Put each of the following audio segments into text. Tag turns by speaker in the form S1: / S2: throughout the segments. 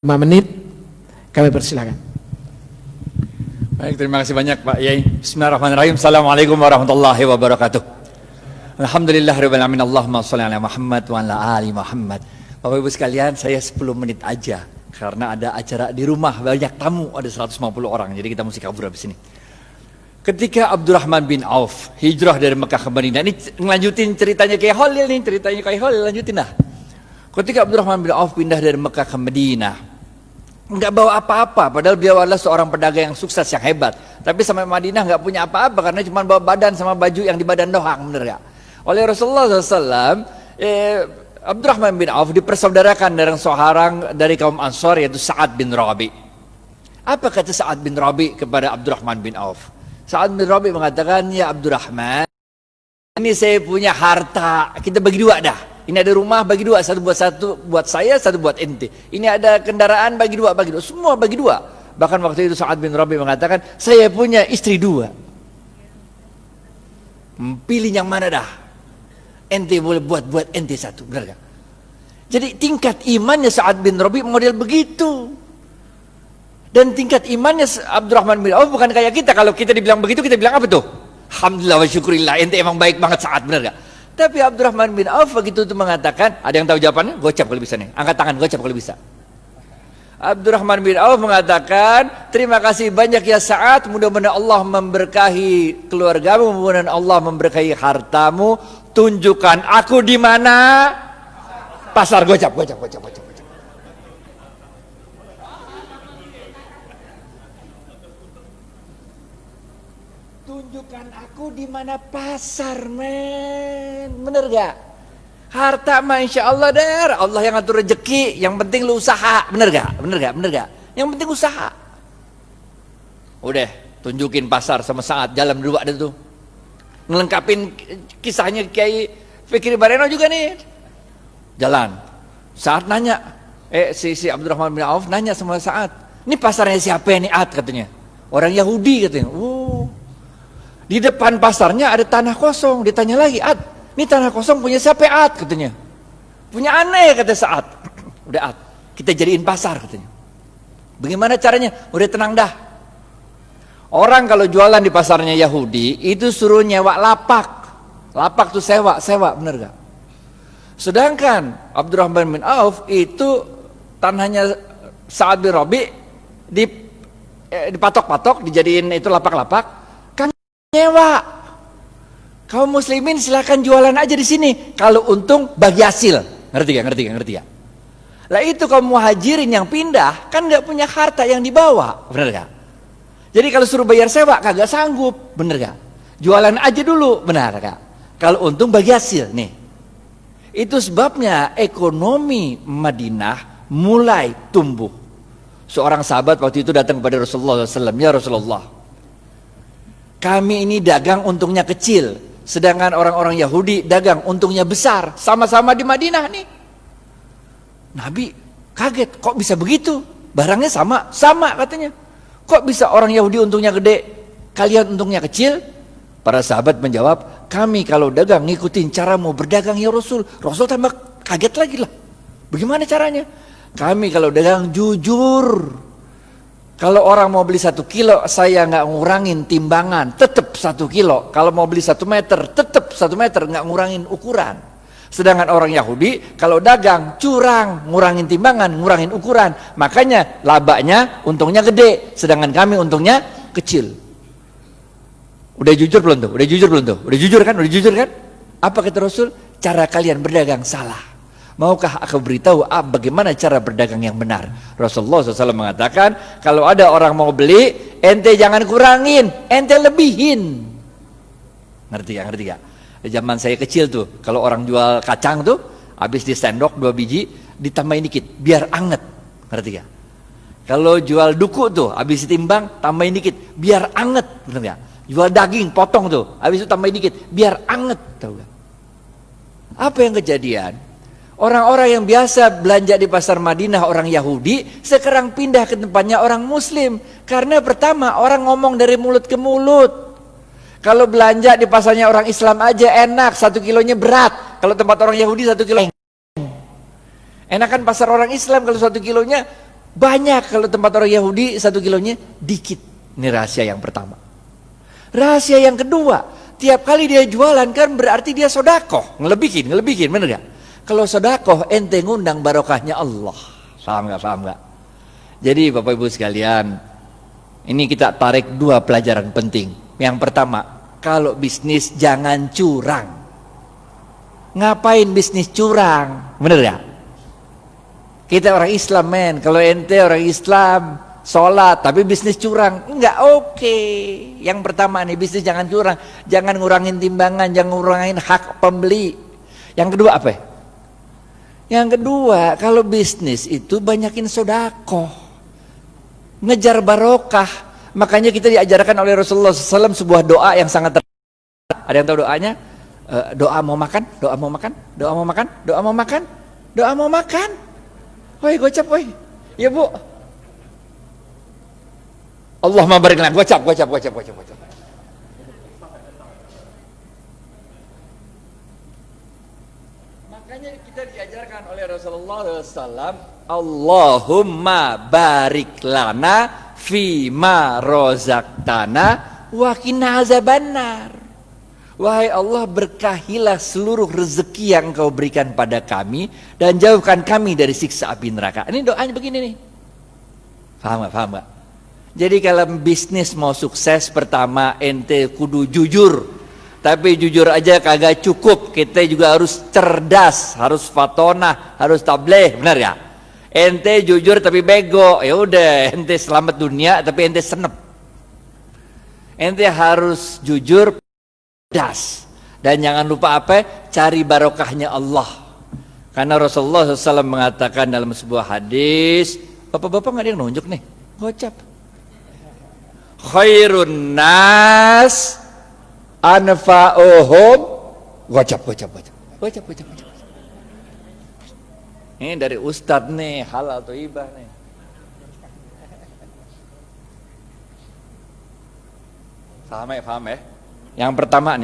S1: 5 menit kami persilakan.
S2: Baik, terima kasih banyak Pak Yai. Bismillahirrahmanirrahim. Assalamualaikum warahmatullahi wabarakatuh. Alhamdulillahirabbil alamin. Allahumma shalli ala Muhammad wa ala ali Muhammad. Bapak Ibu sekalian, saya 10 menit aja karena ada acara di rumah, banyak tamu, ada 150 orang. Jadi kita mesti kabur habis ini. Ketika Abdurrahman bin Auf hijrah dari Mekah ke Madinah, ini ngelanjutin ceritanya kayak Khalil nih, ceritanya kayak Khalil, lanjutin dah. Ketika Abdurrahman bin Auf pindah dari Mekah ke Madinah, nggak bawa apa-apa, padahal beliau adalah seorang pedagang yang sukses, yang hebat. Tapi sampai Madinah nggak punya apa-apa karena cuma bawa badan sama baju yang di badan doang, bener gak? Oleh Rasulullah SAW, Abdurrahman bin Auf dipersaudarakan dengan seorang dari kaum Ansar, yaitu Sa'ad bin Rabi. Apa kata Sa'ad bin Rabi kepada Abdurrahman bin Auf? Sa'ad bin Rabi mengatakan, ya Abdurrahman, ini saya punya harta, kita bagi dua dah. Ini ada rumah, bagi dua, satu buat saya, satu buat ente. Ini ada kendaraan, bagi dua, semua bagi dua. Bahkan waktu itu Sa'ad bin Rabi mengatakan, saya punya istri 2. Pilih yang mana dah? Ente boleh buat ente 1, benar gak? Jadi tingkat imannya Sa'ad bin Rabi model begitu. Dan tingkat imannya Abdurrahman bin Auf bukan kayak kita. Kalau kita dibilang begitu, kita bilang apa tuh? Alhamdulillah wa syukurillah, ente emang baik banget Sa'ad, benar gak? Tapi Abdurrahman bin Auf begitu itu mengatakan, ada yang tahu jawabannya? Gocap kalau bisa nih, angkat tangan, gocap kalau bisa. Abdurrahman bin Auf mengatakan, terima kasih banyak ya Sa'ad, mudah-mudahan Allah memberkahi keluargamu, mudah-mudahan Allah memberkahi hartamu. Tunjukkan aku di mana? Pasar. Gocap. Tunjukkan aku di mana pasar, men. Bener gak? Harta mah insya Allah der, Allah yang ngatur rezeki, yang penting lu usaha. Bener gak? Yang penting usaha. Udah, tunjukin pasar sama Sa'ad, jalan berdua ada tuh. Ngelengkapin kisahnya Kiai Fikri Bareno juga nih. Jalan. Sa'ad nanya, si Abdurrahman bin Auf nanya sama Sa'ad, ini pasarnya siapa ini Ad katanya? Orang Yahudi katanya. Di depan pasarnya ada tanah kosong. Ditanya lagi, Ad, ini tanah kosong punya siapa Ad katanya? Punya aneh kata Sa'ad. Udah Ad, kita jadiin pasar katanya. Bagaimana caranya? Udah tenang dah. Orang kalau jualan di pasarnya Yahudi itu suruh nyewa lapak. Lapak tuh sewa, bener gak? Sedangkan Abdurrahman bin Auf itu tanahnya Sa'ad bin Rabi dipatok-patok, dijadiin itu lapak-lapak, kan nyewa. Kaum muslimin silakan jualan aja di sini. Kalau untung bagi hasil. Ngerti gak? Lah itu kaum muhajirin yang pindah kan nggak punya harta yang dibawa, bener gak? Jadi kalau suruh bayar sewa kagak sanggup, bener gak? Jualan aja dulu, benar gak? Kalau untung bagi hasil nih. Itu sebabnya ekonomi Madinah mulai tumbuh. Seorang sahabat waktu itu datang kepada Rasulullah SAW, ya Rasulullah, kami ini dagang untungnya kecil, sedangkan orang-orang Yahudi dagang untungnya besar, sama-sama di Madinah nih. Nabi kaget, kok bisa begitu? Barangnya sama katanya. Kok bisa orang Yahudi untungnya gede, kalian untungnya kecil? Para sahabat menjawab, kami kalau dagang ngikutin caramu berdagang ya Rasul. Rasul tambah kaget lagi lah. Bagaimana caranya? Kami kalau dagang jujur. Kalau orang mau beli 1 kilo, saya nggak ngurangin timbangan, tetap 1 kilo. Kalau mau beli 1 meter, tetap 1 meter, nggak ngurangin ukuran. Sedangkan orang Yahudi kalau dagang curang, ngurangin timbangan, ngurangin ukuran. Makanya labanya untungnya gede, sedangkan kami untungnya kecil. Udah jujur belum tuh? Udah jujur kan? Apa kata Rasul? Cara kalian berdagang salah. Maukah aku beritahu bagaimana cara berdagang yang benar? Rasulullah SAW mengatakan, kalau ada orang mau beli, ente jangan kurangin, ente lebihin. Ngerti gak? Zaman saya kecil tuh, kalau orang jual kacang tuh, habis di sendok 2 biji, ditambahin dikit, biar anget. Ngerti gak? Kalau jual duku tuh, habis ditimbang, tambahin dikit, biar anget. Bener gak? Jual daging, potong tuh, habis itu tambahin dikit, biar anget. Tahu gak? Apa yang kejadian? Orang-orang yang biasa belanja di pasar Madinah, orang Yahudi, sekarang pindah ke tempatnya orang Muslim. Karena pertama, orang ngomong dari mulut ke mulut. Kalau belanja di pasarnya orang Islam aja enak, 1 kilonya berat. Kalau tempat orang Yahudi 1 kilo. Enakan pasar orang Islam kalau 1 kilonya Banyak kalau tempat orang Yahudi 1 kilonya dikit. Ini rahasia yang pertama. Rahasia yang kedua, tiap kali dia jualan kan berarti dia sodakoh, ngelebihin, bener gak? Kalau sodakoh ente ngundang barokahnya Allah. Paham gak? Jadi Bapak Ibu sekalian, ini kita tarik 2 pelajaran penting. Yang pertama, kalau bisnis jangan curang. Ngapain bisnis curang? Bener gak? Kita orang Islam men, kalau ente orang Islam sholat tapi bisnis curang, enggak oke. Yang pertama nih, bisnis jangan curang, jangan ngurangin timbangan, jangan ngurangin hak pembeli. Yang kedua apa? Yang kedua, kalau bisnis itu banyakin sodakoh, ngejar barokah. Makanya kita diajarkan oleh Rasulullah SAW sebuah doa yang sangat ada yang tahu doanya? Doa mau makan, doa mau makan, doa mau makan, doa mau makan, doa mau makan. Woi gocap woi, ya bu. Allahumma barik lana, gocap. Makanya kita diajarkan oleh Rasulullah SAW, Allahumma barik lana fima rozaqtana wa qina azabannar. Wahai Allah, berkahilah seluruh rezeki yang Engkau berikan pada kami dan jauhkan kami dari siksa api neraka. Ini doanya begini nih. Paham gak? Jadi kalau bisnis mau sukses, pertama ente kudu jujur. Tapi jujur aja kagak cukup, kita juga harus cerdas, harus fatonah, harus tabligh, benar ya? Ente jujur tapi bego, ya udah ente selamat dunia tapi ente senep. Ente harus jujur, cerdas, dan jangan lupa apa? Cari barokahnya Allah. Karena Rasulullah SAW mengatakan dalam sebuah hadis, bapak-bapak nggak ada yang nunjuk nih, gocap. Khairun nas anfa'uhum, gocap. Ini dari Ustadz nih, halal atau ibah nih. Paham ya? Yang pertama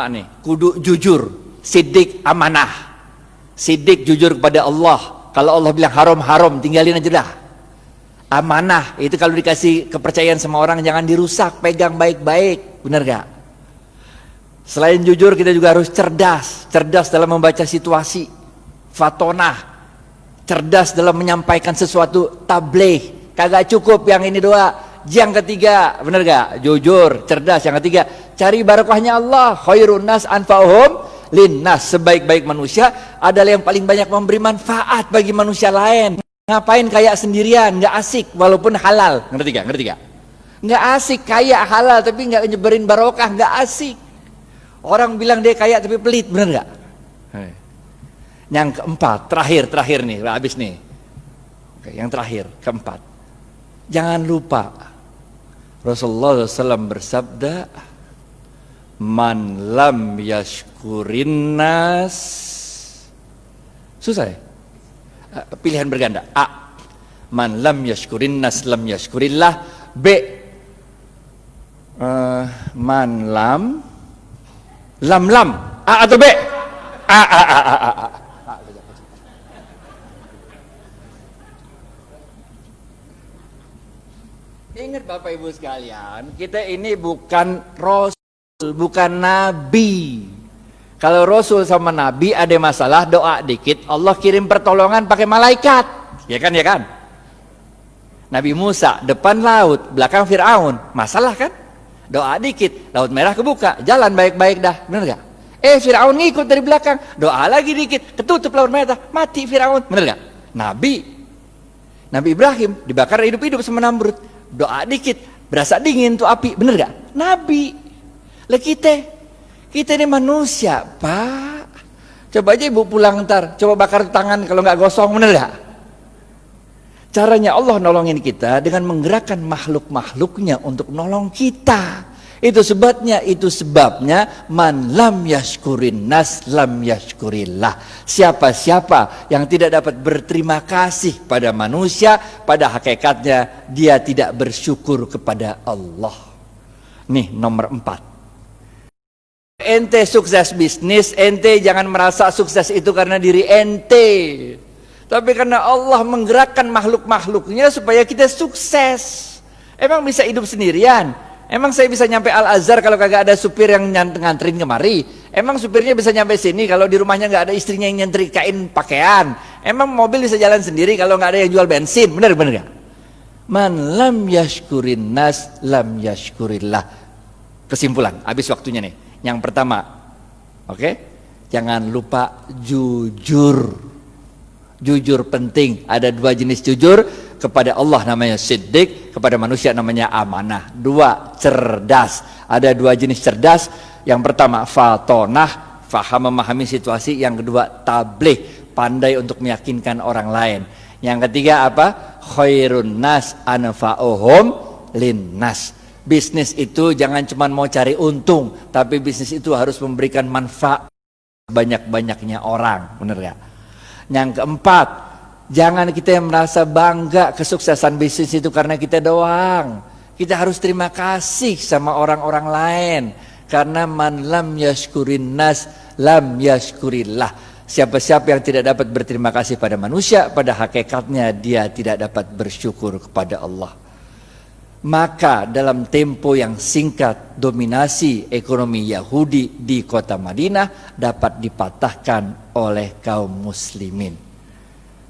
S2: nih, kudu jujur, sidik amanah, sidik jujur kepada Allah. Kalau Allah bilang haram, tinggalin aja dah. Amanah itu kalau dikasih kepercayaan sama orang jangan dirusak, pegang baik-baik, benar gak? Selain jujur kita juga harus cerdas dalam membaca situasi, fatonah, cerdas dalam menyampaikan sesuatu, tabligh. Kagak cukup yang ini doa. Yang ketiga, benar gak? Jujur, cerdas. Yang ketiga, cari barokahnya Allah. Khairun nas anfa'uhum linnas. Sebaik-baik manusia adalah yang paling banyak memberi manfaat bagi manusia lain. Ngapain kaya sendirian, gak asik walaupun halal. Ngerti gak? Gak asik kaya halal tapi gak nyebarin barokah, gak asik. Orang bilang dia kaya tapi pelit, benar gak? Yang keempat, terakhir nih, habis nih. Oke, yang terakhir, keempat. Jangan lupa Rasulullah SAW bersabda, man lam yashkurin nas. Susah ya? Pilihan berganda. A, man lam yashkurin nas lam yashkurillah. B, man lam A atau B? A. Ingat Bapak Ibu sekalian, kita ini bukan Rasul, bukan Nabi. Kalau Rasul sama Nabi ada masalah, doa dikit, Allah kirim pertolongan pakai malaikat. Ya kan? Nabi Musa, depan laut, belakang Fir'aun. Masalah kan? Doa dikit, laut merah kebuka, jalan baik-baik dah. Bener gak? Fir'aun ngikut dari belakang, doa lagi dikit, ketutup laut merah, mati Fir'aun. Bener gak? Nabi Ibrahim dibakar hidup-hidup sama Namrud. Doa dikit, berasa dingin tuh api, bener gak? Nabi. Lah kita ini manusia, Pak. Coba aja ibu pulang ntar, coba bakar tangan kalau nggak gosong, bener gak? Caranya Allah nolongin kita dengan menggerakkan makhluk-makhluknya untuk nolong kita. Itu sebabnya man lam yashkurin nas lam yashkurillah. Siapa-siapa yang tidak dapat berterima kasih pada manusia, pada hakikatnya dia tidak bersyukur kepada Allah. Nih nomor 4. Ente sukses bisnis, ente jangan merasa sukses itu karena diri ente. Tapi karena Allah menggerakkan makhluk-makhluknya supaya kita sukses. Emang bisa hidup sendirian? Emang saya bisa nyampe Al-Azhar kalau kagak ada supir yang nganterin kemari? Emang supirnya bisa nyampe sini kalau di rumahnya nggak ada istrinya yang nyetrikain pakaian? Emang mobil bisa jalan sendiri kalau nggak ada yang jual bensin? Bener gak? Man lam yashkurin nas lam yashkurillah. Kesimpulan, habis waktunya nih. Yang pertama, oke? Jangan lupa jujur. Jujur penting. Ada 2 jenis jujur. Kepada Allah namanya siddiq, kepada manusia namanya amanah. 2, cerdas. Ada 2 jenis cerdas. Yang pertama fatonah, faham memahami situasi. Yang kedua tabligh, pandai untuk meyakinkan orang lain. Yang ketiga apa? Khairun nas anfa'uhum linnas. Bisnis itu jangan cuma mau cari untung, tapi bisnis itu harus memberikan manfaat banyak-banyaknya orang. Bener gak? Yang keempat, jangan kita yang merasa bangga kesuksesan bisnis itu karena kita doang. Kita harus terima kasih sama orang-orang lain. Karena man lam yashkurin nas lam yashkurillah. Siapa-siapa yang tidak dapat berterima kasih pada manusia, pada hakikatnya dia tidak dapat bersyukur kepada Allah. Maka dalam tempo yang singkat, dominasi ekonomi Yahudi di kota Madinah dapat dipatahkan oleh kaum muslimin.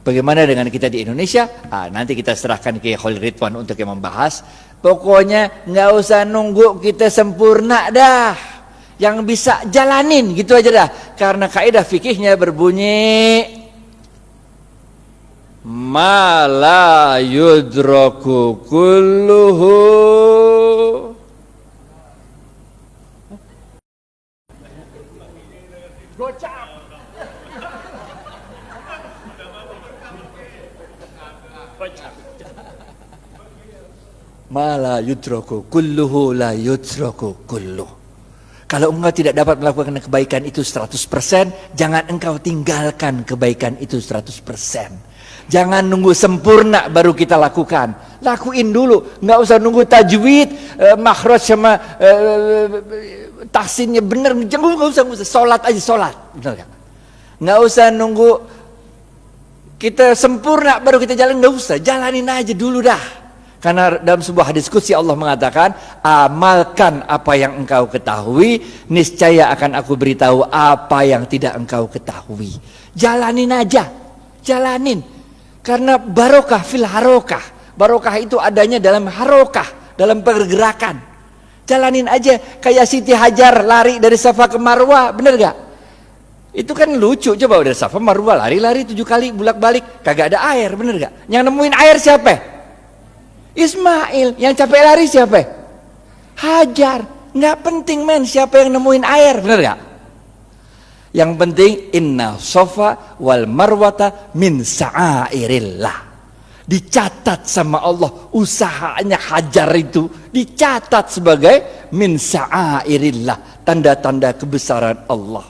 S2: Bagaimana dengan kita di Indonesia? Nanti kita serahkan ke Khalil Ridwan untuk yang membahas. Pokoknya nggak usah nunggu kita sempurna dah. Yang bisa jalanin gitu aja dah. Karena kaidah fikihnya berbunyi ma la yudraku kulluhu ma la yudraku kulluhu la yudraku kulluh. Kalau engkau tidak dapat melakukan kebaikan itu 100%, jangan engkau tinggalkan kebaikan itu 100%. Jangan nunggu sempurna baru kita lakukan. Lakuin dulu, nggak usah nunggu tajwid, makhraj sama tahsinnya bener. Jangan nggak usah, sholat aja sholat, bener kan? Nggak usah nunggu kita sempurna baru kita jalan, nggak usah, jalanin aja dulu dah. Karena dalam sebuah hadis qudsi Allah mengatakan, amalkan apa yang engkau ketahui, niscaya akan aku beritahu apa yang tidak engkau ketahui. Jalanin aja, jalanin. Karena barokah fil harokah. Barokah itu adanya dalam harokah, dalam pergerakan. Jalanin aja, kayak Siti Hajar lari dari Safa ke Marwah, bener gak? Itu kan lucu, coba dari Safa Marwah lari-lari 7 kali bolak-balik, kagak ada air, bener gak? Yang nemuin air siapa? Ismail. Yang capek lari siapa? Hajar. Nggak penting men siapa yang nemuin air, bener gak? Yang penting inna sofa wal marwata min sa'airillah. Dicatat sama Allah usahanya Hajar itu, dicatat sebagai min sa'airillah, tanda-tanda kebesaran Allah.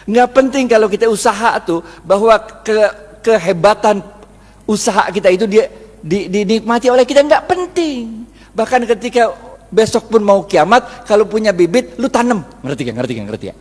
S2: Nggak penting kalau kita usaha tuh bahwa kehebatan usaha kita itu dia dinikmati oleh kita, nggak penting. Bahkan ketika besok pun mau kiamat, kalau punya bibit lu tanam, ngerti ya?